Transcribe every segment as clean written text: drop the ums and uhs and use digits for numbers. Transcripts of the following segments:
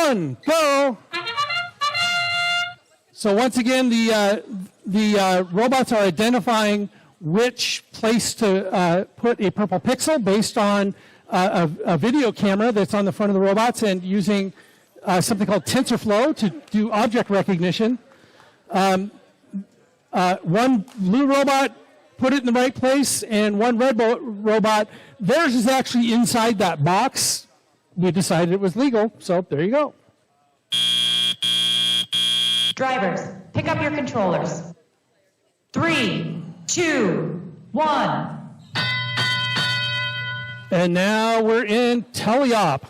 1, go. So once again, the robots are identifying which place to put a purple pixel based on a video camera that's on the front of the robots, and using something called TensorFlow to do object recognition. One blue robot put it in the right place, and one red robot, theirs is actually inside that box. We decided it was legal, so there you go. Drivers, pick up your controllers. 3, 2, 1. And now we're in teleop.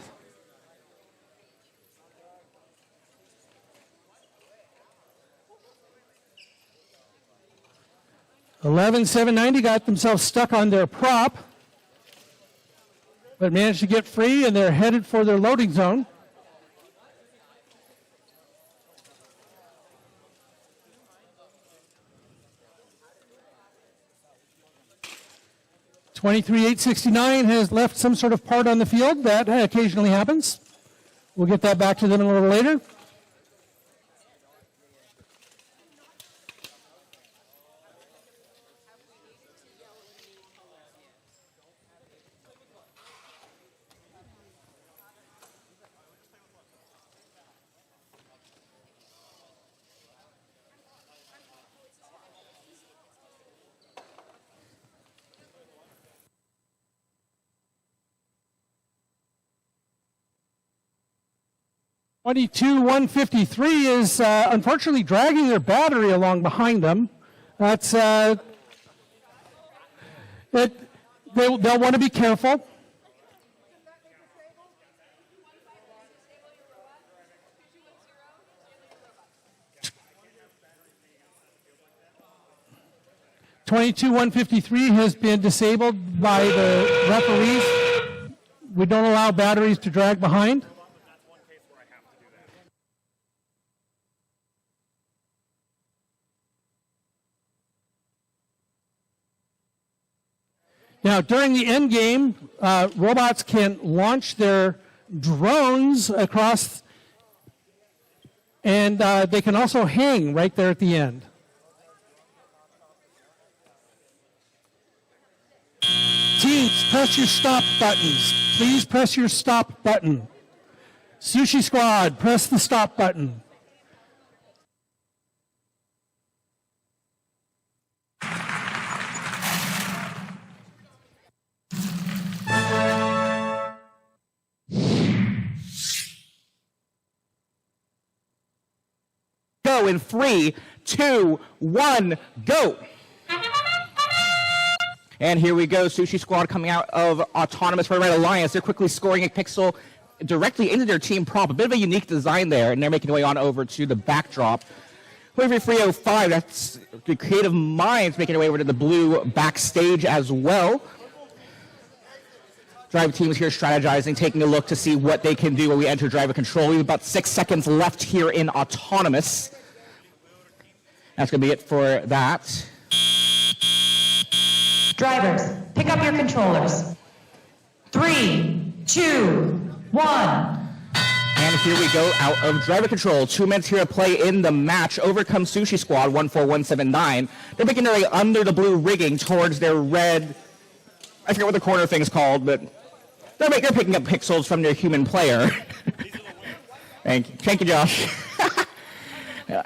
$11,790 got themselves stuck on their prop, but managed to get free, and they're headed for their loading zone. $23,869 has left some sort of part on the field. That occasionally happens. We'll get that back to them a little later. $22,153 is unfortunately dragging their battery along behind them. That's they'll want to be careful. $22,153 has been disabled by the referees. We don't allow batteries to drag behind. Now, during the end game, robots can launch their drones across, and they can also hang right there at the end. Teams, press your stop buttons. Please press your stop button. Sushi Squad, press the stop button. Go in 3, 2, 1, go. And here we go, Sushi Squad coming out of Autonomous Red Alliance. They're quickly scoring a pixel directly into their team prop. A bit of a unique design there, and they're making their way on over to the backdrop. Whoever 305, that's the Creative Minds making their way over to the blue backstage as well. Driver team is here strategizing, taking a look to see what they can do when we enter driver control. We have about 6 seconds left here in Autonomous. That's going to be it for that. Drivers, pick up your controllers. 3, 2, 1. And here we go out of driver control. 2 minutes here to play in the match. Over comes Sushi Squad, 14179. They're making their way under the blue rigging towards their red, I forget what the corner thing is called, but they're picking up pixels from their human player. Thank you, Josh. Yeah.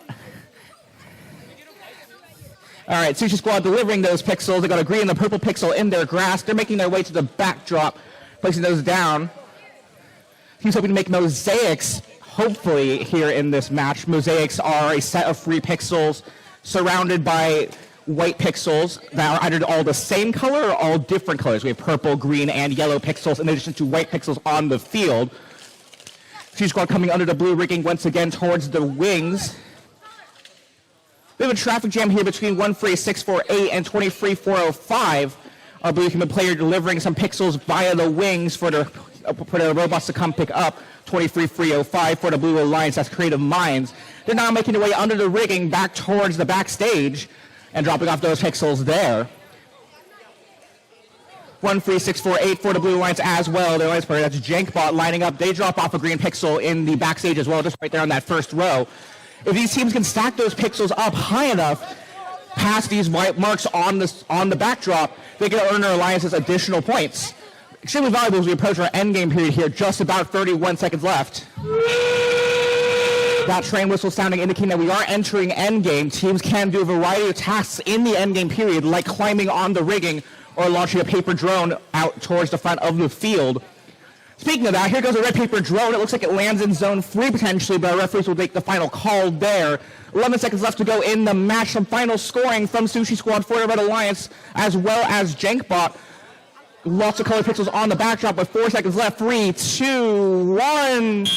All right, Sushi Squad delivering those pixels. They got a green and a purple pixel in their grasp. They're making their way to the backdrop, placing those down. He's hoping to make mosaics, hopefully, here in this match. Mosaics are a set of free pixels surrounded by white pixels that are either all the same color or all different colors. We have purple, green, and yellow pixels in addition to white pixels on the field. Sushi Squad coming under the blue rigging once again towards the wings. We have a traffic jam here between 13648 and 23405. Our blue human player delivering some pixels via the wings for the robots to come pick up. 23305 for the Blue Alliance, that's Creative Minds. They're now making their way under the rigging back towards the backstage and dropping off those pixels there. 13648 for the Blue Alliance as well. The Alliance player, that's Jankbot lining up. They drop off a green pixel in the backstage as well, just right there on that first row. If these teams can stack those pixels up high enough past these white marks on the backdrop, they can earn their alliances additional points. Extremely valuable as we approach our endgame period here, just about 31 seconds left. That train whistle sounding, indicating that we are entering endgame. Teams can do a variety of tasks in the endgame period, like climbing on the rigging or launching a paper drone out towards the front of the field. Speaking of that, here goes a red paper drone. It looks like it lands in zone 3 potentially, but our referees will make the final call there. 11 seconds left to go in the match. Some final scoring from Sushi Squad for the Red Alliance, as well as Jankbot. Lots of color pixels on the backdrop with 4 seconds left. 3, 2, 1.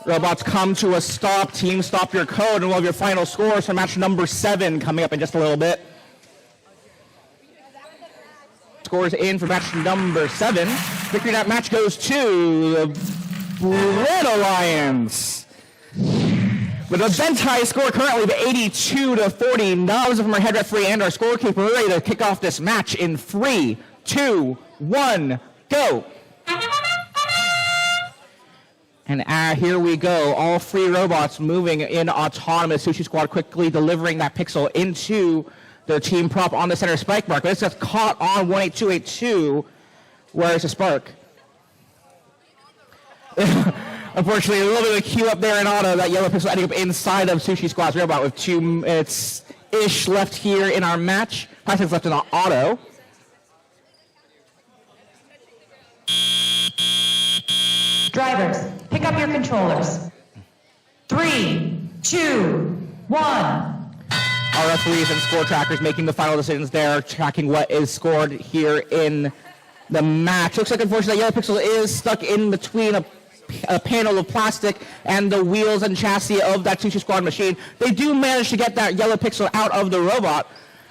Robots come to a stop. Team, stop your code, and we'll have your final scores for match number 7 coming up in just a little bit. Scores in for match number 7. Victory in that match goes to the Red Alliance. With a event high score currently of 82-40. Knobs from our head referee and our scorekeeper. We're ready to kick off this match in 3, 2, 1, go. And here we go. All 3 robots moving in autonomous. Sushi Squad quickly delivering that pixel into their team prop on the center spike mark. This gets caught on 18282. Where's the spark? Unfortunately, a little bit of a queue up there in auto. That yellow pixel ending up inside of Sushi Squad's robot with 2 minutes-ish left here in our match. 5 seconds left in auto. Drivers, pick up your controllers. 3, 2, 1. Our referees and score trackers making the final decisions there, tracking what is scored here in the match. Looks like, unfortunately, that yellow pixel is stuck in between a panel of plastic and the wheels and chassis of that Sushi Squad machine. They do manage to get that yellow pixel out of the robot.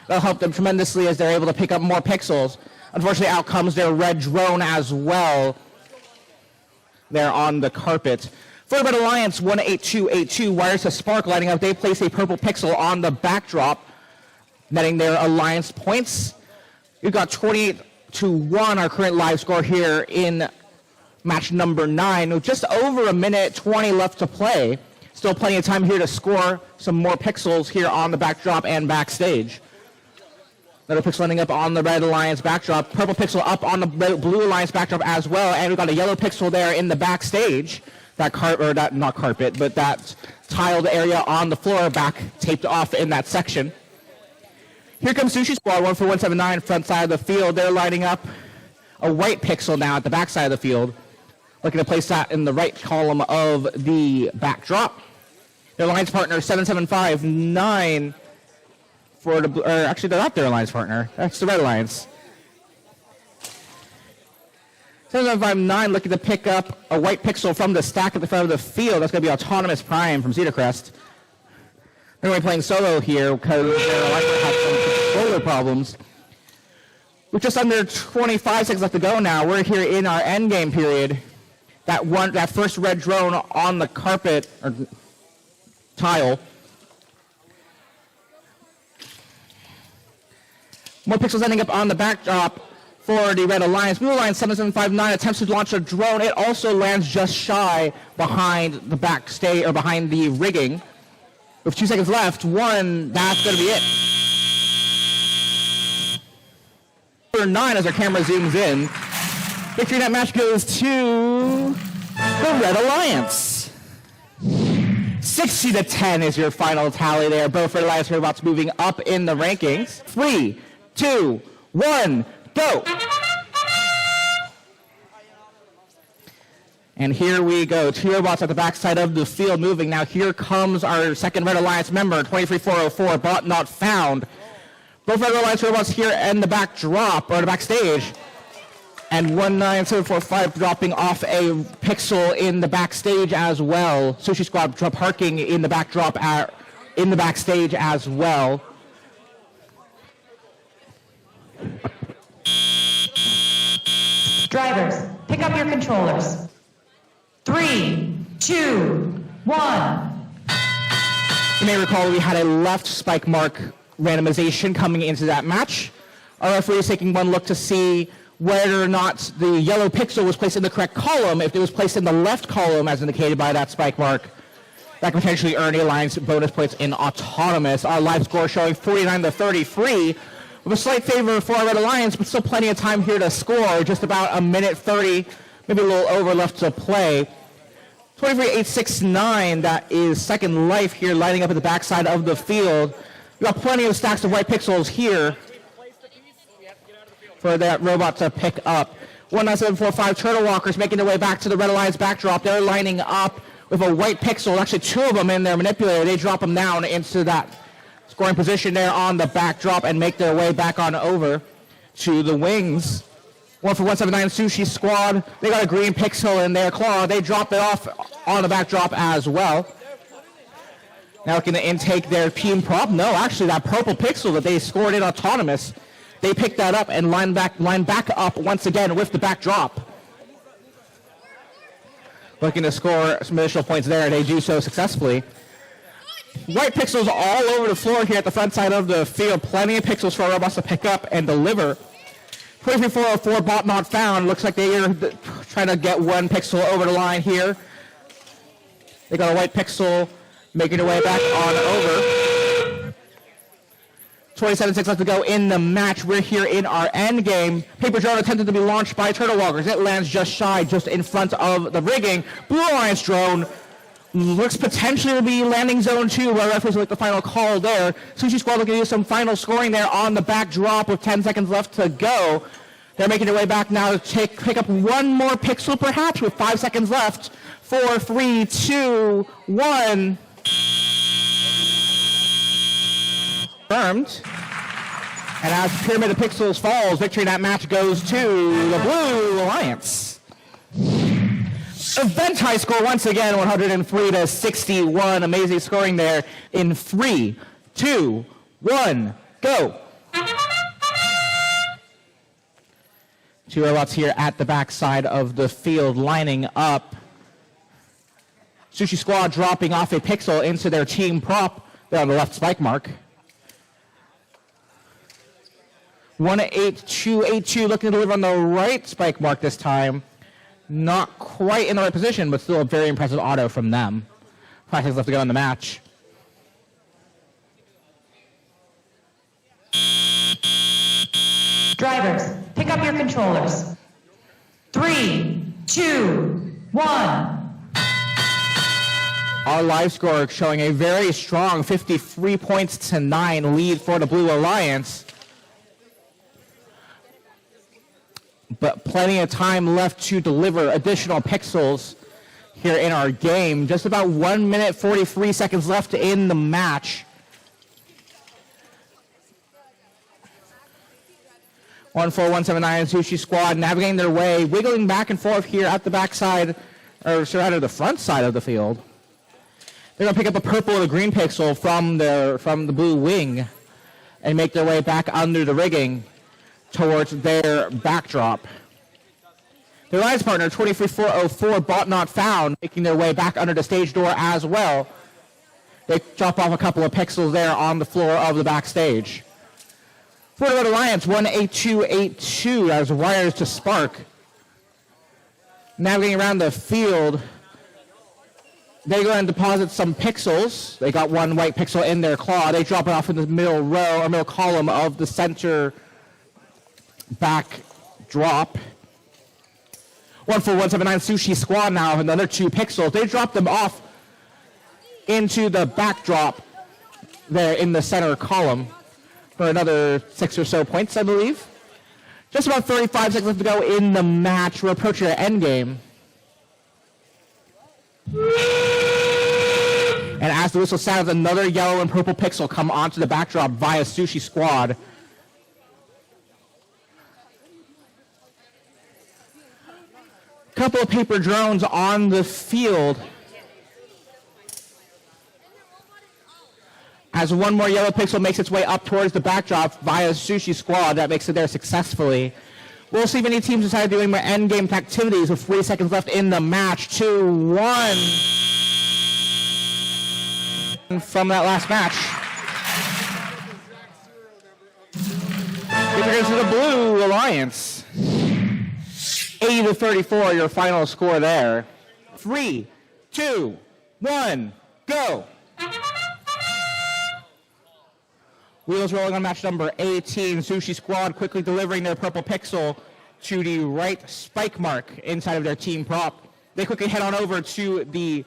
That'll help them tremendously as they're able to pick up more pixels. Unfortunately, out comes their red drone as well. There on the carpet. For the Red Alliance, 18282 wires to Spark lighting up. They place a purple pixel on the backdrop, netting their alliance points. We've got 28-1, our current live score here in match number 9. With just over a minute 20 left to play. Still plenty of time here to score some more pixels here on the backdrop and backstage. Another pixel ending up on the Red Alliance backdrop. Purple pixel up on the Blue Alliance backdrop as well. And we've got a yellow pixel there in the backstage. That not carpet, but that tiled area on the floor back taped off in that section. Here comes Sushi Squad, 14179, front side of the field. They're lining up a white pixel now at the back side of the field. Looking to place that in the right column of the backdrop. Their alliance partner, 7759. Actually, they're not their alliance partner. That's the Red Alliance. 7759 looking to pick up a white pixel from the stack at the front of the field. That's going to be Autonomous Prime from Cedarcrest. They're going to be playing solo here because their alliance has some controller problems. With just under 25 seconds left to go now, we're here in our endgame period. That first red drone on the carpet or tile. More pixels ending up on the backdrop for the Red Alliance. Blue Alliance 7759 attempts to launch a drone. It also lands just shy behind the backstage or behind the rigging. With 2 seconds left, that's going to be it. Number 9 as our camera zooms in. Victory in that match goes to the Red Alliance. 60-10 is your final tally there. Both Red Alliance robots moving up in the rankings. 3, 2, 1, go! And here we go. 2 robots at the backside of the field moving. Now here comes our second Red Alliance member, 23404, bought not found. Both Red Alliance robots here in the backdrop, or the backstage. And 19745 dropping off a pixel in the backstage as well. Sushi Squad parking in the backdrop in the backstage as well. Drivers, pick up your controllers. 3, 2, 1. You may recall we had a left spike mark randomization coming into that match. Our referee is taking one look to see whether or not the yellow pixel was placed in the correct column. If it was placed in the left column, as indicated by that spike mark, that could potentially earn Alliance bonus points in Autonomous. Our live score showing 49-33, with a slight favor for our Red Alliance, but still plenty of time here to score. Just about a minute 30, maybe a little over left to play. 23-8-6-9, that is Second Life here lining up at the backside of the field. We've got plenty of stacks of white pixels here for that robot to pick up. 19745 Turtle Walkers making their way back to the Red Alliance backdrop. They're lining up with a white pixel, actually two of them in their manipulator. They drop them down into that scoring position there on the backdrop and make their way back on over to the wings. One for 179 Sushi Squad. They got a green pixel in their claw. They drop it off on the backdrop as well. Now looking to intake their team prop. No, actually that purple pixel that they scored in Autonomous, they picked that up and line back up once again with the backdrop. Looking to score some additional points there. They do so successfully. White pixels all over the floor here at the front side of the field. Plenty of pixels for our robots to pick up and deliver. 23404 bot not found. Looks like they are trying to get one pixel over the line here. They got a white pixel making their way back on over. 27-6 left to go in the match. We're here in our end game. Paper drone attempted to be launched by Turtle Walkers. It lands just shy, just in front of the rigging. Blue Alliance drone looks potentially to be landing zone 2, where referees will make the final call there. Sushi Squad looking to do some final scoring there on the backdrop with 10 seconds left to go. They're making their way back now to pick up one more pixel perhaps with 5 seconds left. 4, 3, 2, 1. Confirmed. And as Pyramid of Pixels falls, victory in that match goes to the Blue Alliance. Event high score once again, 103-61. Amazing scoring there in 3, 2, 1, go. Two robots here at the backside of the field lining up. Sushi Squad dropping off a pixel into their team prop there on the left spike mark. 18282 looking to deliver on the right spike mark this time. Not quite in the right position, but still a very impressive auto from them. 5 seconds left to go in the match. Drivers, pick up your controllers. 3, 2, 1. Our live score showing a very strong 53 points to 9 lead for the Blue Alliance. But plenty of time left to deliver additional pixels here in our game. Just about 1 minute 43 seconds left in the match. 14179 Sushi Squad navigating their way, wiggling back and forth here at the backside, or rather the front side of the field. They're going to pick up a purple and a green pixel from the blue wing and make their way back under the rigging towards their backdrop. Their alliance partner, 23404, bot not found, making their way back under the stage door as well. They drop off a couple of pixels there on the floor of the backstage. For the Red Alliance, 18282 as wires to spark. Navigating around the field, they go and deposit some pixels. They got one white pixel in their claw. They drop it off in the middle row or middle column of the center back drop. 14179 Sushi Squad now, another 2 pixels. They drop them off into the backdrop there in the center column for another 6 or so points, I believe. Just about 35 seconds left to go in the match. We're approaching our end game. And as the whistle sounds, another yellow and purple pixel come onto the backdrop via Sushi Squad. Couple of paper drones on the field. As one more yellow pixel makes its way up towards the backdrop via Sushi Squad, that makes it there successfully. We'll see if any teams decide doing more endgame activities with 3 seconds left in the match. 2, 1. From that last match. Here goes to the Blue Alliance. 80-34, your final score there. 3, 2, 1, go. Wheels rolling on match number 18. Sushi Squad quickly delivering their purple pixel to the right spike mark inside of their team prop. They quickly head on over to the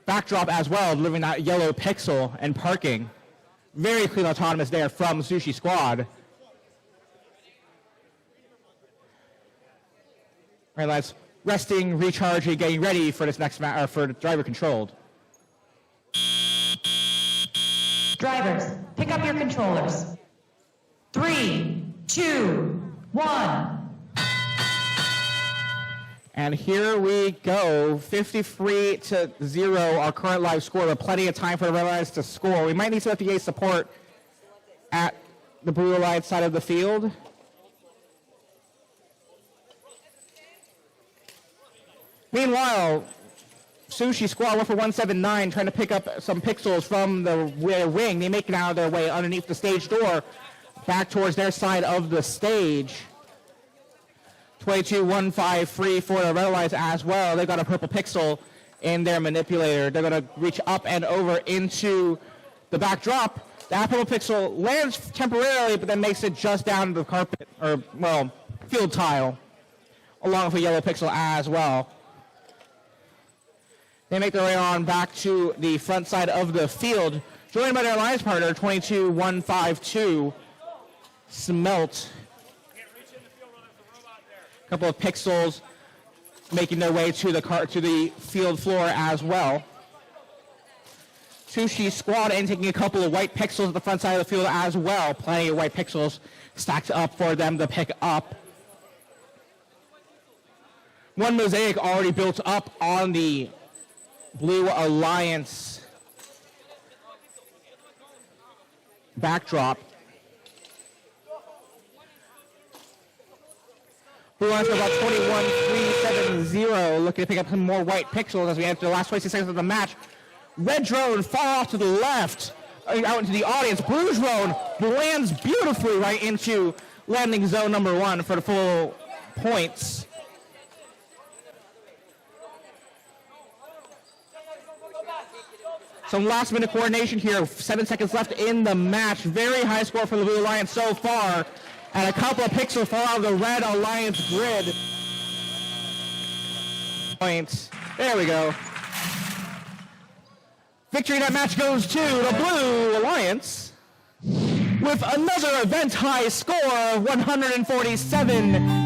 backdrop as well, delivering that yellow pixel and parking. Very clean autonomous there from Sushi Squad. All right, lads, resting, recharging, getting ready for this next match, or for driver controlled. Drivers, pick up your controllers. 3, 2, 1. And here we go, 53-0, our current live score, but plenty of time for the Red Alliance to score. We might need some FPA support at the Blue Alliance side of the field. Meanwhile, Sushi Squad went for 179, trying to pick up some pixels from the wing. They make it out of their way underneath the stage door, back towards their side of the stage. 22-1-5-3 for the Red Alliance as well. They've got a purple pixel in their manipulator. They're going to reach up and over into the backdrop. That purple pixel lands temporarily, but then makes it just down to the carpet, or, well, field tile, along with a yellow pixel as well. They make their way on back to the front side of the field, joined by their alliance partner, 22-1-5-2, Smelt. A couple of pixels making their way to the field floor as well. Sushi Squad in taking a couple of white pixels at the front side of the field as well. Plenty of white pixels stacked up for them to pick up. One mosaic already built up on the Blue Alliance backdrop. Blue Alliance about 21-3-7-0, looking to pick up some more white pixels as we enter the last 26 seconds of the match. Red drone far off to the left, out into the audience. Blue drone lands beautifully right into landing zone number 1 for the full points. Some last minute coordination here, 7 seconds left in the match. Very high score for the Blue Alliance so far. And a couple of pixels fall out of the Red Alliance grid. Points. There we go. Victory in that match goes to the Blue Alliance with another event high score of 147